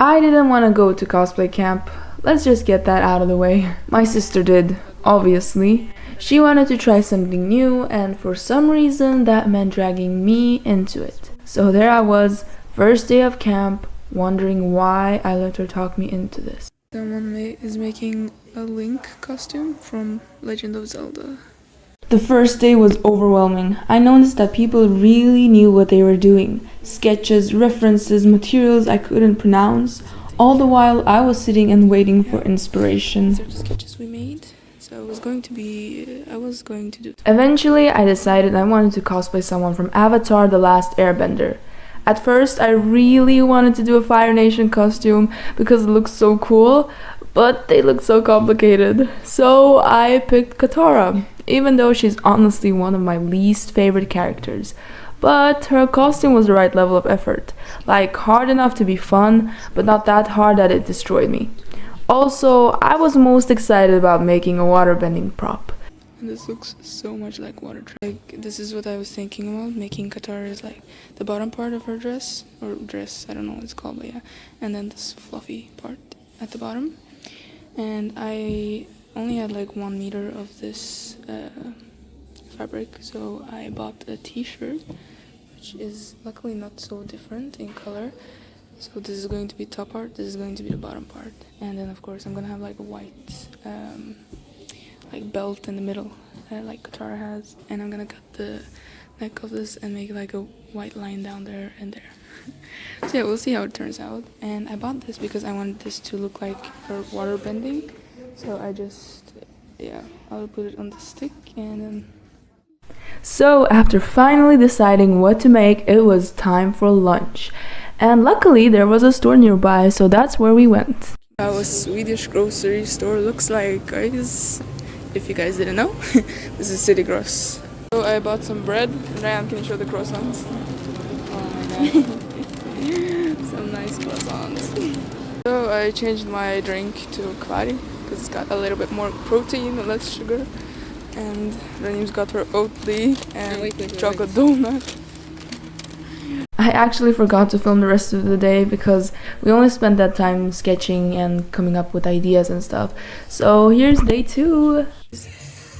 I didn't want to go to cosplay camp. Let's just get that out of the way. My sister did, obviously. She wanted to try something new, and for some reason that meant dragging me into it. So there I was, first day of camp, wondering why I let her talk me into this. Someone is making a Link costume from Legend of Zelda. The first day was overwhelming. I noticed that people really knew what they were doing. Sketches, references, materials I couldn't pronounce. All the while I was sitting and waiting for inspiration. These are the sketches we made. So I was going to do. Eventually I decided I wanted to cosplay someone from Avatar: The Last Airbender. At first I really wanted to do a Fire Nation costume because it looks so cool, but they look so complicated. So I picked Katara, even though she's honestly one of my least favorite characters. But her costume was the right level of effort, like hard enough to be fun, but not that hard that it destroyed me. Also, I was most excited about making a waterbending prop. And this looks so much like water. Like, this is what I was thinking about, making Katara's like the bottom part of her dress, I don't know what it's called, but yeah. And then this fluffy part at the bottom. And I only had like 1 meter of this fabric, so I bought a t-shirt, which is luckily not so different in color. So this is going to be top part, this is going to be the bottom part. And then of course I'm gonna have like a white like belt in the middle, like Katara has, and I'm gonna cut the neck of this and make like a white line down there and there. So yeah, we'll see how it turns out. And I bought this because I wanted this to look like her water bending. So I'll put it on the stick and then. So after finally deciding what to make, it was time for lunch. And luckily there was a store nearby, so that's where we went. How a Swedish grocery store looks like, guys. If you guys didn't know, this is City Gross. So I bought some bread. Ryan, can you show the croissants? Oh my god. Some nice croissants. So I changed my drink to Kvari because it's got a little bit more protein and less sugar. And Rani's got her Oatly and chocolate donut. I actually forgot to film the rest of the day because we only spent that time sketching and coming up with ideas and stuff. So here's day 2.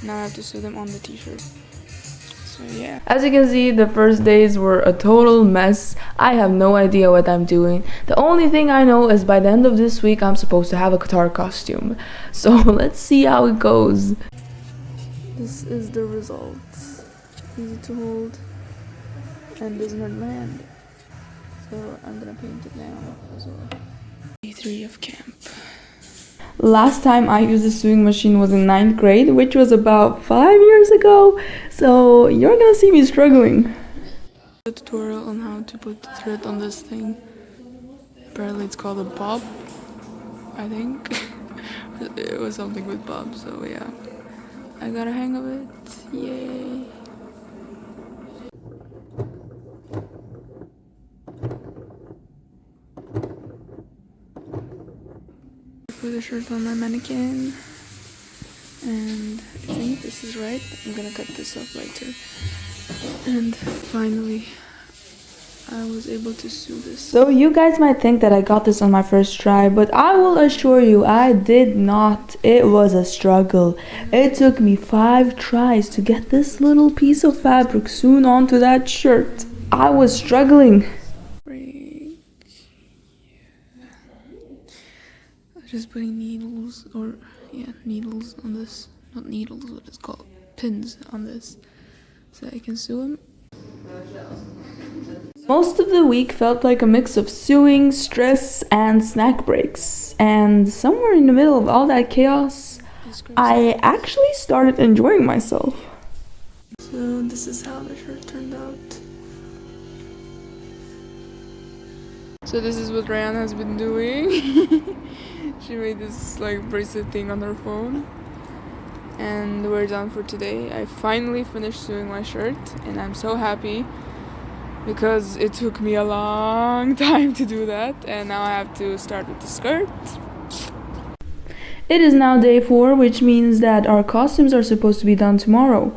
Now I have to sew them on the t-shirt. So yeah. As you can see, the first days were a total mess. I have no idea what I'm doing. The only thing I know is by the end of this week I'm supposed to have a Katara costume. So let's see how it goes. This is the result. Easy to hold and doesn't hurt my hand. So I'm gonna paint it now as well. Day 3 of camp. Last time I used a sewing machine was in 9th grade, which was about 5 years ago. So you're gonna see me struggling. A tutorial on how to put the thread on this thing. Apparently it's called a bob, I think. It was something with bob, so yeah. I got a hang of it. Yay. Put the shirt on my mannequin, and I think this is right. I'm gonna cut this off later. And finally I was able to sew this. So you guys might think that I got this on my first try, but I will assure you I did not. It was a struggle. It took me 5 tries to get this little piece of fabric sewn onto that shirt. I was struggling. Just putting needles on this, not needles, what it's called, pins on this, so I can sew them. Most of the week felt like a mix of sewing, stress, and snack breaks. And somewhere in the middle of all that chaos, I actually started enjoying myself. So this is how the shirt turned out. So this is what Ryan has been doing. She made this like bracelet thing on her phone. And we're done for today. I finally finished sewing my shirt and I'm so happy because it took me a long time to do that, and now I have to start with the skirt. It is now day 4, which means that our costumes are supposed to be done tomorrow.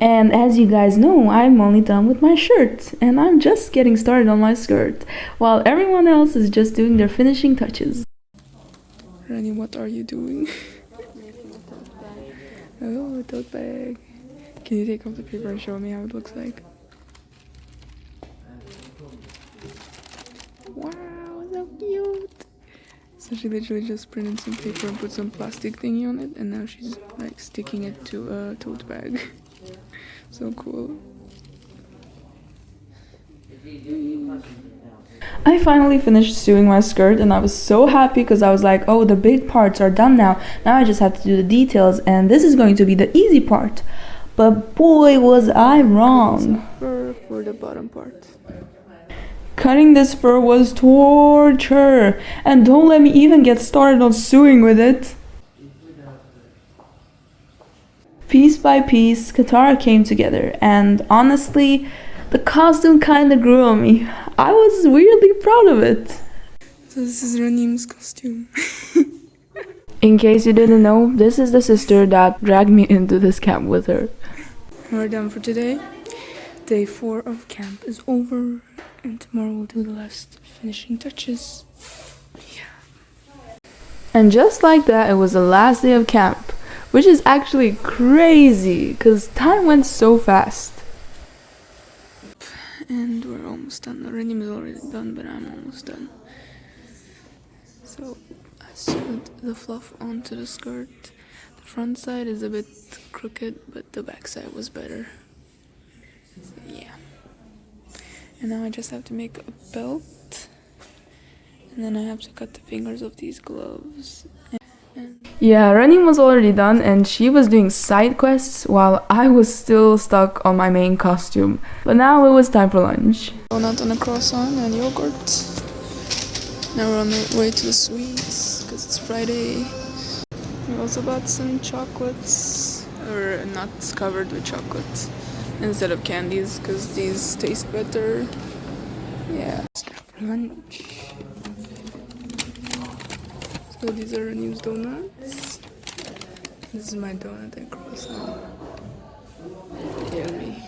And as you guys know, I'm only done with my shirt, and I'm just getting started on my skirt, while everyone else is just doing their finishing touches. Rani, what are you doing? Oh, a tote bag. Can you take off the paper and show me how it looks like? Wow, so cute! So she literally just printed some paper and put some plastic thingy on it, and now she's like sticking it to a tote bag. So cool. I finally finished sewing my skirt and I was so happy because I was like, oh, the big parts are done now. Now I just have to do the details and this is going to be the easy part. But boy, was I wrong. Fur for the bottom part. Cutting this fur was torture. And don't let me even get started on sewing with it. Piece by piece, Katara came together, and honestly, the costume kinda grew on me. I was weirdly proud of it. So this is Ranim's costume. In case you didn't know, this is the sister that dragged me into this camp with her. We're done for today. Day 4 of camp is over, and tomorrow we'll do the last finishing touches. Yeah. And just like that, it was the last day of camp. Which is actually crazy, because time went so fast. And we're almost done. Ranim is already done, but I'm almost done. So I sewed the fluff onto the skirt. The front side is a bit crooked, but the back side was better. So, yeah. And now I just have to make a belt. And then I have to cut the fingers of these gloves. Yeah, Ranim was already done and she was doing side quests while I was still stuck on my main costume. But now it was time for lunch. Donut on a croissant and yogurt. Now we're on the way to the sweets because it's Friday. We also bought some chocolates, or nuts covered with chocolate instead of candies because these taste better. Yeah. Let's go for lunch. So these are Ranim's donuts. This is my donut and croissant. Yummy.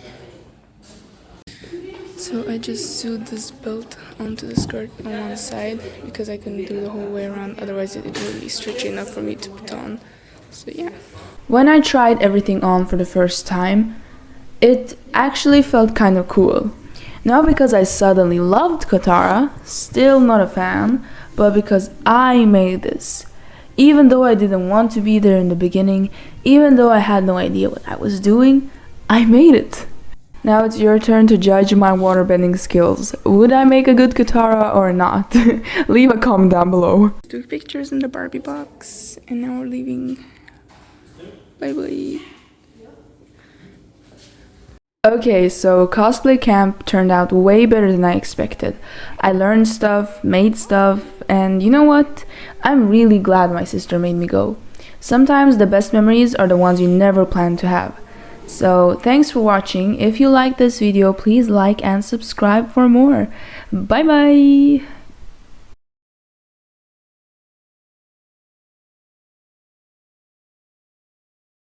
So I just sewed this belt onto the skirt on one side because I couldn't do the whole way around, otherwise it wouldn't be stretchy enough for me to put on. So yeah. When I tried everything on for the first time, it actually felt kind of cool. Not because I suddenly loved Katara, still not a fan, but because I made this. Even though I didn't want to be there in the beginning, even though I had no idea what I was doing, I made it. Now it's your turn to judge my waterbending skills. Would I make a good Katara or not? Leave a comment down below. Took pictures in the Barbie box, and now we're leaving. Bye bye. Okay, so Cosplay Camp turned out way better than I expected. I learned stuff, made stuff, and you know what? I'm really glad my sister made me go. Sometimes the best memories are the ones you never planned to have. So thanks for watching. If you liked this video, please like and subscribe for more. Bye bye!